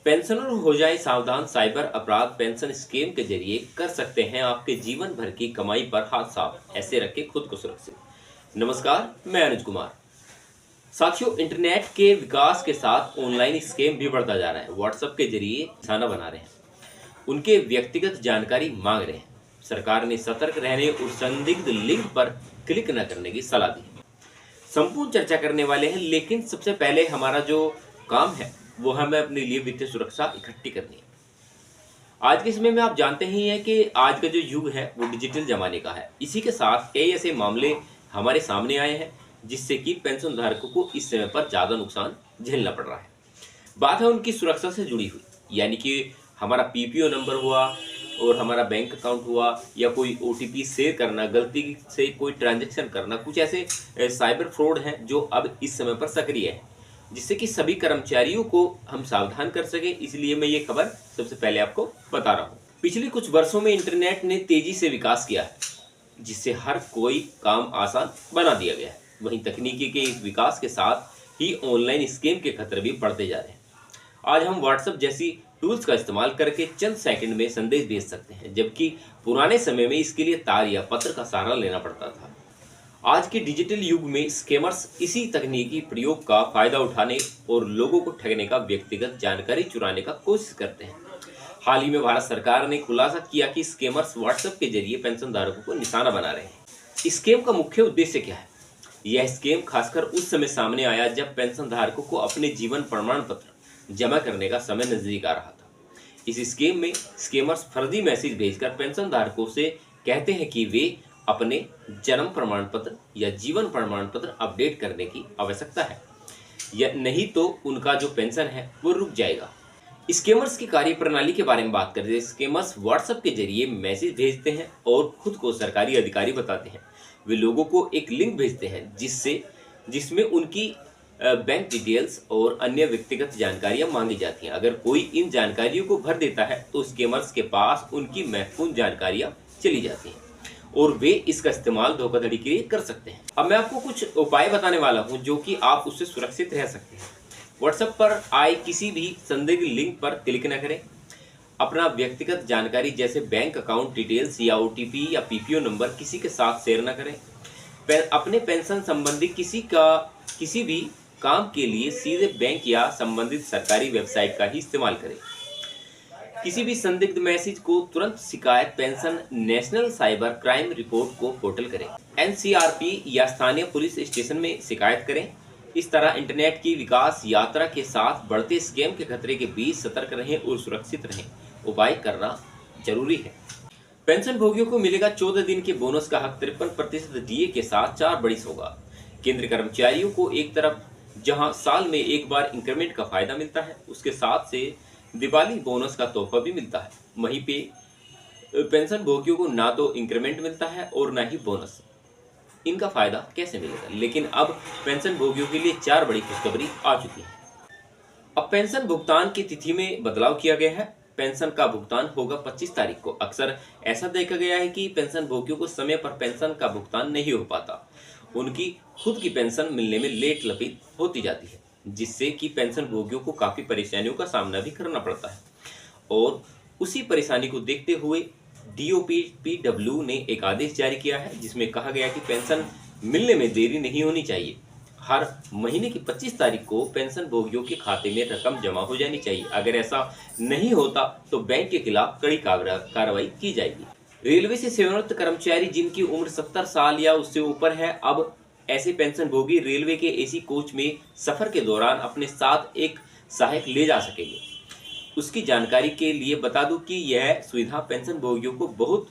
Pensioner हो जाए सावधान, साइबर अपराध पेंशन स्कीम के जरिए कर सकते हैं आपके जीवन भर की कमाई पर हाथ साफ। ऐसे रखें खुद को सुरक्षित। नमस्कार, मैं अनुज कुमार। साथियों, इंटरनेट के विकास के साथ ऑनलाइन स्कीम भी बढ़ता जा रहा है। व्हाट्सएप के जरिए निशाना बना रहे हैं, उनके व्यक्तिगत जानकारी मांग रहे हैं। सरकार ने सतर्क रहने और संदिग्ध लिंक पर क्लिक न करने की सलाह दी है। संपूर्ण चर्चा करने वाले हैं, लेकिन सबसे पहले हमारा जो काम है वो हमें अपने लिए वित्तीय सुरक्षा इकट्ठी करनी है। आज के समय में आप जानते ही हैं कि आज का जो युग है वो डिजिटल जमाने का है। इसी के साथ कई ऐसे मामले हमारे सामने आए हैं जिससे कि पेंशन धारकों को इस समय पर ज़्यादा नुकसान झेलना पड़ रहा है। बात है उनकी सुरक्षा से जुड़ी हुई, यानी कि हमारा पीपीओ नंबर हुआ और हमारा बैंक अकाउंट हुआ, या कोई ओटीपी शेयर करना, गलती से कोई ट्रांजैक्शन करना, कुछ ऐसे साइबर फ्रॉड हैं जो अब इस समय पर सक्रिय है, जिससे कि सभी कर्मचारियों को हम सावधान कर सके। इसलिए मैं ये खबर सबसे पहले आपको बता रहा हूँ। पिछले कुछ वर्षों में इंटरनेट ने तेजी से विकास किया है, जिससे हर कोई काम आसान बना दिया गया है। वहीं तकनीकी के इस विकास के साथ ही ऑनलाइन स्कैम के खतरे भी बढ़ते जा रहे हैं। आज हम व्हाट्सएप जैसी टूल्स का इस्तेमाल करके चंद सेकंड में संदेश भेज सकते हैं, जबकि पुराने समय में इसके लिए तार या पत्र का सहारा लेना पड़ता था। आज के डिजिटल युग में स्कैमर्स इसी तकनीकी प्रयोग का फायदा उठाने और लोगों को ठगने का व्यक्तिगत जानकारी चुराने का कोशिश करते हैं। हाल ही में भारत सरकार ने खुलासा किया कि स्कैमर्स व्हाट्सएप के जरिए पेंशन धारकों को निशाना बना रहे हैं। स्कैम का मुख्य उद्देश्य क्या है? यह स्कैम खासकर उस समय सामने आया जब पेंशन धारकों को अपने जीवन प्रमाण पत्र जमा करने का समय नजदीक आ रहा था। इस स्कीम में स्कैमर्स फर्जी मैसेज भेजकर पेंशन धारकों से कहते हैं कि वे अपने जन्म प्रमाण पत्र या जीवन प्रमाण पत्र अपडेट करने की आवश्यकता है, या नहीं तो उनका जो पेंशन है वो रुक जाएगा। स्कैमर्स की कार्यप्रणाली के बारे में बात करते हैं। स्कैमर्स व्हाट्सएप के जरिए मैसेज भेजते हैं और खुद को सरकारी अधिकारी बताते हैं। वे लोगों को एक लिंक भेजते हैं जिसमें उनकी बैंक डिटेल्स और अन्य व्यक्तिगत जानकारियां मांगी जाती हैं। अगर कोई इन जानकारियों को भर देता है तो स्कैमर्स के पास उनकी महत्वपूर्ण जानकारियां चली जाती हैं और वे इसका इस्तेमाल धोखाधड़ी के लिए कर सकते हैं। अब मैं आपको कुछ उपाय बताने वाला हूं जो कि आप उससे सुरक्षित रह सकते हैं। व्हाट्सएप पर आए किसी भी संदिग्ध लिंक पर क्लिक न करें। अपना व्यक्तिगत जानकारी जैसे बैंक अकाउंट डिटेल्स या ओटीपी या पीपीओ नंबर किसी के साथ शेयर न करें। अपने पेंशन संबंधी किसी भी काम के लिए सीधे बैंक या संबंधित सरकारी वेबसाइट का ही इस्तेमाल करें। किसी भी संदिग्ध मैसेज को तुरंत शिकायत pension national cyber crime report को पोर्टल करें। एनसीआरपी या स्थानीय पुलिस स्टेशन में शिकायत करें। इस तरह इंटरनेट की विकास यात्रा के साथ बढ़ते स्कैम के खतरे के बीच सतर्क रहें और सुरक्षित रहें। उपाय करना जरूरी है। पेंशन भोगियों को मिलेगा 14 दिन के बोनस का हक। 53% डीए के साथ 4 बढ़िस होगा। केंद्रीय कर्मचारियों को एक तरफ जहां साल में एक बार इंक्रीमेंट का फायदा मिलता है, उसके साथ से दिवाली बोनस का तोहफा भी मिलता है। वहीं पे पेंशन भोगियों को ना तो इंक्रीमेंट मिलता है और ना ही बोनस। इनका फायदा कैसे मिलेगा? लेकिन अब पेंशन भोगियों के लिए 4 बड़ी खुशखबरी आ चुकी है। अब पेंशन भुगतान की तिथि में बदलाव किया गया है। पेंशन का भुगतान होगा 25 तारीख को। अक्सर ऐसा देखा गया है कि पेंशन भोगियों को समय पर पेंशन का भुगतान नहीं हो पाता। उनकी खुद की पेंशन मिलने में लेट लपेट होती जाती है, जिससे कि पेंशन भोगियों को काफी परेशानियों का सामना भी करना पड़ता है। और उसी परेशानी को देखते हुए डीओपीडब्ल्यू ने एक आदेश जारी किया है, जिसमें कहा गया कि पेंशन मिलने में देरी नहीं होनी चाहिए। हर महीने की 25 तारीख को पेंशन भोगियों के खाते में रकम जमा हो जानी चाहिए। अगर ऐसा नहीं होता तो बैंक के खिलाफ कड़ी कार्रवाई की जाएगी। रेलवे से सेवानिवृत्त कर्मचारी जिनकी उम्र 70 साल या उससे ऊपर है, अब ऐसे पेंशन भोगी रेलवे के एसी कोच में सफर के दौरान अपने साथ एक सहायक ले जा सकेंगे। उसकी जानकारी के लिए बता दूं कि यह सुविधा पेंशन भोगियों को बहुत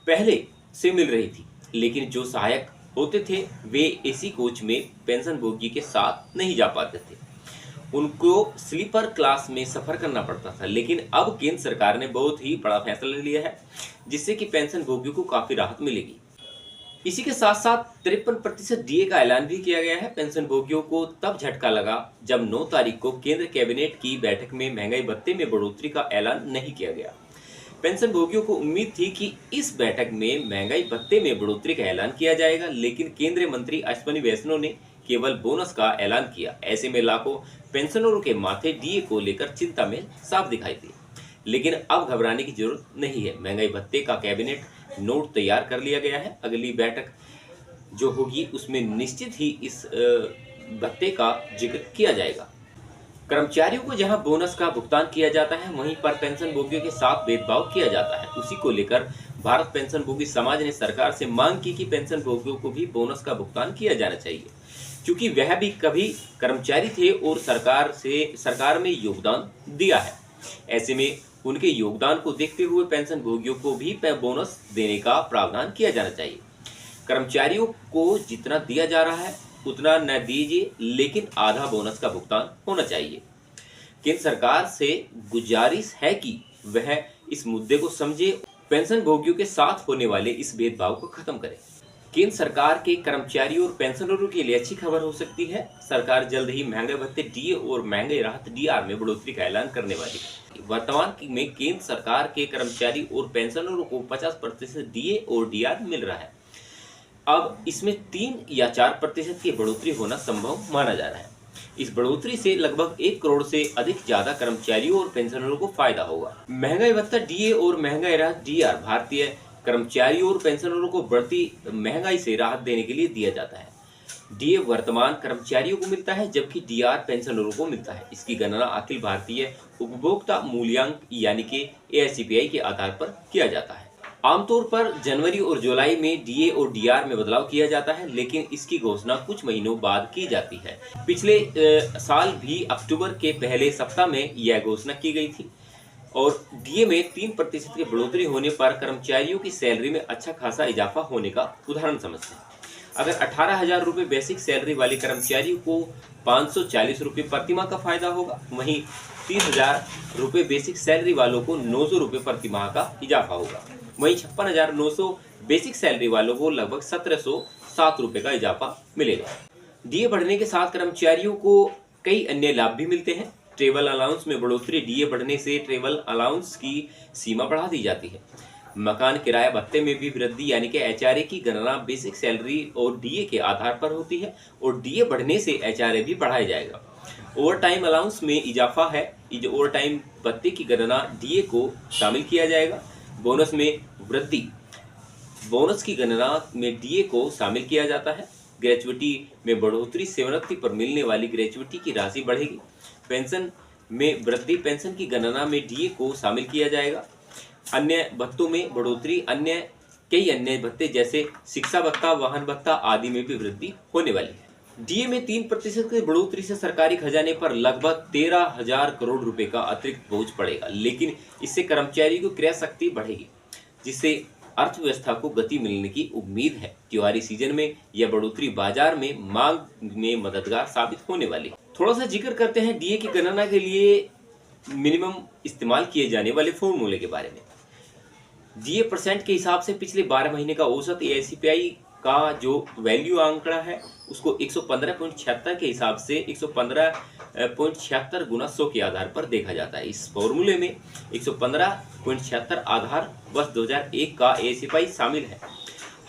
पहले से मिल रही थी, लेकिन जो सहायक होते थे वे एसी कोच में पेंशन भोगी के साथ नहीं जा पाते थे। उनको स्लीपर क्लास में सफर करना पड़ता था। लेकिन अब केंद्र सरकार ने बहुत ही बड़ा फैसला लिया है, जिससे कि पेंशन भोगियों को काफी राहत मिलेगी। इसी के साथ साथ 53% डीए का ऐलान भी किया गया है। पेंशन भोगियों को तब झटका लगा जब 9 तारीख को केंद्र कैबिनेट की बैठक में महंगाई भत्ते में बढ़ोतरी का ऐलान नहीं किया गया। पेंशन भोगियों को उम्मीद थी कि इस बैठक में महंगाई भत्ते में बढ़ोतरी का ऐलान किया जाएगा, लेकिन केंद्रीय मंत्री अश्विनी वैष्णव ने केवल बोनस का ऐलान किया। ऐसे में लाखों पेंशनरों के माथे डीए को लेकर चिंता में साफ दिखाई दी। लेकिन अब घबराने की जरूरत नहीं है। महंगाई भत्ते का कैबिनेट नोट तैयार कर लिया गया है। अगली बैठक जो होगी उसमें निश्चित ही इस भत्ते का जिक्र किया जाएगा। कर्मचारियों को जहां बोनस का भुगतान किया जाता है, वहीं पर पेंशन भोगियों के साथ भेदभाव किया जाता है। उसी को लेकर भारत पेंशन भोगी समाज ने सरकार से मांग की कि पेंशन भोगियों को भी बोनस का भुगतान किया जाना चाहिए, क्योंकि वह भी कभी कर्मचारी थे और सरकार में योगदान दिया है। ऐसे में उनके योगदान को देखते हुए पेंशन भोगियों को भी बोनस देने का प्रावधान किया जाना चाहिए। कर्मचारियों को जितना दिया जा रहा है उतना न दीजिए, लेकिन आधा बोनस का भुगतान होना चाहिए। केंद्र सरकार से गुजारिश है कि वह इस मुद्दे को समझे, पेंशन भोगियों के साथ होने वाले इस भेदभाव को खत्म करे। केंद्र सरकार के कर्मचारियों और पेंशनरों के लिए अच्छी खबर हो सकती है। सरकार जल्द ही महंगाई भत्ते डीए और महंगाई राहत डीआर में बढ़ोतरी का ऐलान करने वाली है। वर्तमान में केंद्र सरकार के कर्मचारी और पेंशनरों को 50% डीए और डीआर मिल रहा है। अब इसमें 3 या 4% की बढ़ोतरी होना संभव माना जा रहा है। इस बढ़ोतरी से लगभग 1 करोड़ से अधिक ज्यादा कर्मचारियों और पेंशनरों को फायदा होगा। महंगाई भत्ता डीए और महंगाई राहत डीआर भारतीय कर्मचारियों और पेंशनरों को बढ़ती महंगाई से राहत देने के लिए दिया जाता है। डीए वर्तमान कर्मचारियों को मिलता है, जबकि डीआर पेंशनरों को मिलता है। इसकी गणना अखिल भारतीय उपभोक्ता मूल्यांक यानी कि AICPI के आधार पर किया जाता है। आमतौर पर जनवरी और जुलाई में डीए और डीआर में बदलाव किया जाता है, लेकिन इसकी घोषणा कुछ महीनों बाद की जाती है। पिछले साल भी अक्टूबर के पहले सप्ताह में यह घोषणा की गई थी और डीए में 3% की बढ़ोतरी होने पर कर्मचारियों की सैलरी में अच्छा खासा इजाफा होने का उदाहरण समझते हैं। अगर 18,000 रुपये बेसिक सैलरी वाले कर्मचारियों को 540 रुपये प्रतिमाह का फायदा होगा, वहीं 30,000 रुपये बेसिक सैलरी वालों को 900 रुपये प्रतिमाह का इजाफा होगा। वहीं 56,900 बेसिक सैलरी वालों को लगभग 1,707 रुपये का इजाफा मिलेगा। डीए बढ़ने के साथ कर्मचारियों को कई अन्य लाभ भी मिलते हैं। ट्रेवल अलाउंस में बढ़ोतरी। डीए बढ़ने से ट्रेवल अलाउंस की सीमा बढ़ा दी जाती है। मकान किराया भत्ते में भी वृद्धि यानी कि HRA की गणना बेसिक सैलरी और डीए के आधार पर होती है और डीए बढ़ने से HRA भी बढ़ाया जाएगा। ओवर टाइम अलाउंस में इजाफा है। ओवर टाइम भत्ते की गणना डीए को शामिल किया जाएगा। बोनस में वृद्धि। बोनस की गणना में डीए को शामिल किया जाता है। ग्रेचुइटी में बढ़ोतरी। सेवानिवृत्ति पर मिलने वाली ग्रेचुइटी की राशि बढ़ेगी। पेंशन में वृद्धि। पेंशन की गणना में डीए को शामिल किया जाएगा। अन्य भत्तों में बढ़ोतरी। कई अन्य भत्ते जैसे शिक्षा भत्ता, वाहन भत्ता आदि में भी वृद्धि होने वाली है। डीए में 3% की बढ़ोतरी से सरकारी खजाने पर लगभग 13,000 करोड़ रुपए का अतिरिक्त बोझ पड़ेगा, लेकिन इससे कर्मचारियों की क्रय शक्ति बढ़ेगी, जिससे अर्थव्यवस्था को गति मिलने की उम्मीद है। त्योहारी सीजन में यह बढ़ोतरी बाजार में मांग में मददगार साबित होने वाली है। थोड़ा सा जिक्र करते हैं डीए की गणना के लिए मिनिमम इस्तेमाल किए जाने वाले फॉर्मूले के बारे में। डीए परसेंट के हिसाब से पिछले 12 महीने का औसत AICPI का जो वैल्यू आंकड़ा है उसको 115.76 के हिसाब से 115.76 गुना 100 के आधार पर देखा जाता है। इस फॉर्मूले में 115.76 आधार वर्ष 2001 का AICPI शामिल है।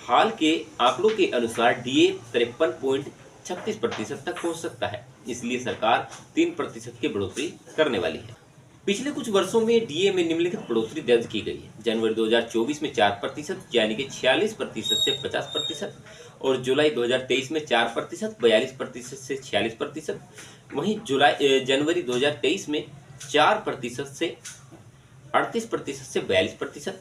हाल के आंकड़ों के अनुसार डीए 53.36% तक पहुंच सकता है, इसलिए सरकार 3% की बढ़ोतरी करने वाली है। पिछले कुछ वर्षों में डीए में निम्नलिखित बढ़ोतरी दर्ज की गई है। जनवरी 2024 में 4% यानी कि 46% से 50%, और जुलाई 2023 में 4% 42% से 46%। वहीं जनवरी 2023 में 4% से 38% से 42%।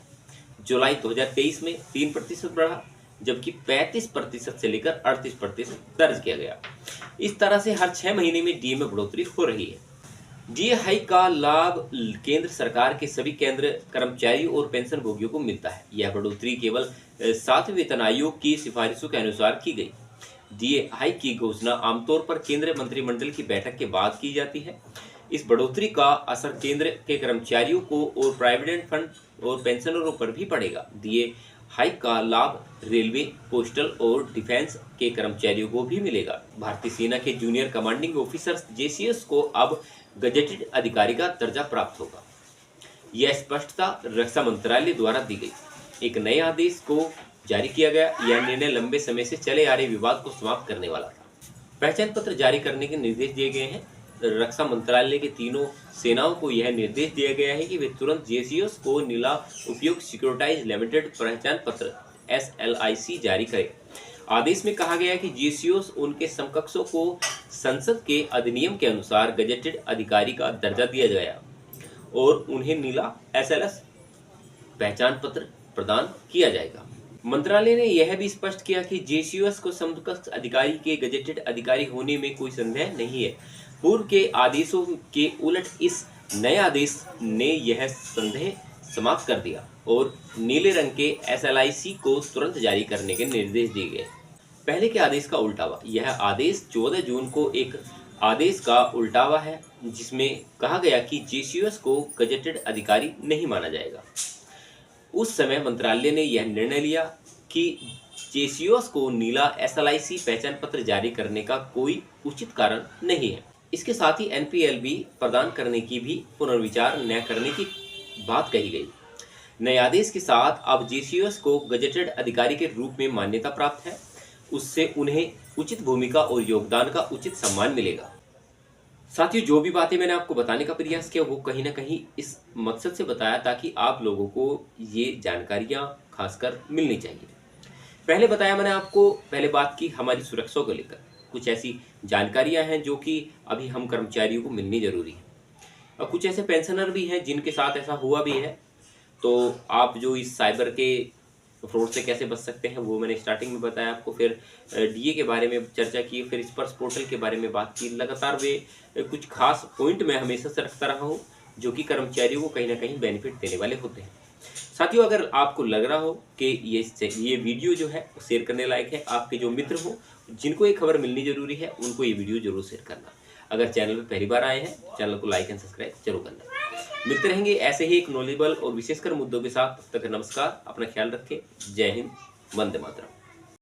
जुलाई 2023 में 3% बढ़ा, जबकि 35% से लेकर 38% दर्ज किया गया। इस तरह से हर 6 महीने में डीए में बढ़ोतरी हो रही है। डीए हाइक का लाभ केंद्र सरकार के सभी केंद्र कर्मचारियों और पेंशन भोगियों को मिलता है। यह बढ़ोतरी केवल 7वें वेतन आयोग की सिफारिशों के अनुसार की गई। डीए हाइक की घोषणा आमतौर पर केंद्रीय मंत्रिमंडल की बैठक के बाद की जाती है। इस बढ़ोतरी का असर केंद्र के कर्मचारियों को और प्रोविडेंट फंड और पेंशनरों पर भी पड़ेगा। डीए हाइक का लाभ रेलवे, पोस्टल और डिफेंस के कर्मचारियों को भी मिलेगा। भारतीय सेना के जूनियर कमांडिंग ऑफिसर्स JCS को अब गजेटेड अधिकारी का दर्जा प्राप्त होगा। यह स्पष्टता रक्षा मंत्रालय द्वारा दी गई। एक नए आदेश को जारी किया गया। यह निर्णय लंबे समय से चले आ रहे विवाद को समाप्त करने वाला था। पहचान पत्र जारी करने के निर्देश दिए गए हैं। रक्षा मंत्रालय के तीनों सेनाओं को यह निर्देश दिया गया है कि वे तुरंत जेसीओस को नीला उपयुक्त सिक्योरिटाइज लिमिटेड पहचान पत्र SLIC जारी करें। आदेश में कहा गया है कि जेसीओस उनके समकक्षों को संसद के अधिनियम के अनुसार गजेटेड अधिकारी का दर्जा दिया गया और उन्हें नीला SLS पहचान पत्र प्रदान किया जाएगा। मंत्रालय ने यह भी स्पष्ट किया कि जेसीओएस को समकक्ष अधिकारी के गजेटेड अधिकारी होने में कोई संदेह नहीं है। पूर्व के आदेशों के उलट इस नए आदेश ने यह संदेह समाप्त कर दिया और नीले रंग के SLIC को तुरंत जारी करने के निर्देश दिए गए। पहले के आदेश का उल्टावा। यह आदेश 14 जून को एक आदेश का उल्टावा है जिसमें कहा गया कि जेसीओएस को गजेटेड अधिकारी नहीं माना जाएगा। उस समय मंत्रालय ने यह निर्णय लिया कि जेसीओएस को नीला SLIC पहचान पत्र जारी करने का कोई उचित कारण नहीं है। इसके साथ ही NPLB प्रदान करने की भी पुनर्विचार न करने की बात कही गई। नए आदेश के साथ अब जेसीओएस को गजेटेड अधिकारी के रूप में मान्यता प्राप्त है। उससे उन्हें उचित भूमिका और योगदान का उचित सम्मान मिलेगा। साथियों, जो भी बातें मैंने आपको बताने का प्रयास किया वो कहीं ना कहीं इस मकसद से बताया ताकि आप लोगों को ये जानकारियां खासकर मिलनी चाहिए। पहले बताया मैंने आपको, पहले बात की हमारी सुरक्षा को लेकर कुछ ऐसी जानकारियां हैं जो कि अभी हम कर्मचारियों को मिलनी जरूरी है। और कुछ ऐसे पेंशनर भी हैं जिनके साथ ऐसा हुआ भी है, तो आप जो इस साइबर के फ्रॉड से कैसे बच सकते हैं वो मैंने स्टार्टिंग में बताया आपको। फिर DA के बारे में चर्चा की, फिर स्पर्श पोर्टल के बारे में बात की। लगातार वे कुछ खास पॉइंट मैं हमेशा से रखता रहा हूँ जो कि कर्मचारियों को कहीं ना कहीं बेनिफिट देने वाले होते हैं। साथियों, अगर आपको लग रहा हो कि ये वीडियो जो है वो शेयर करने लायक है, आपके जो मित्र हो जिनको ये खबर मिलनी जरूरी है उनको ये वीडियो जरूर शेयर करना। अगर चैनल पर पहली बार आए हैं चैनल को लाइक एंड सब्सक्राइब जरूर करना। मिलते रहेंगे ऐसे ही एक नॉलेजेबल और विशेषकर मुद्दों के साथ। तब तक नमस्कार, अपना ख्याल रखें। जय हिंद, वंदे मातरम।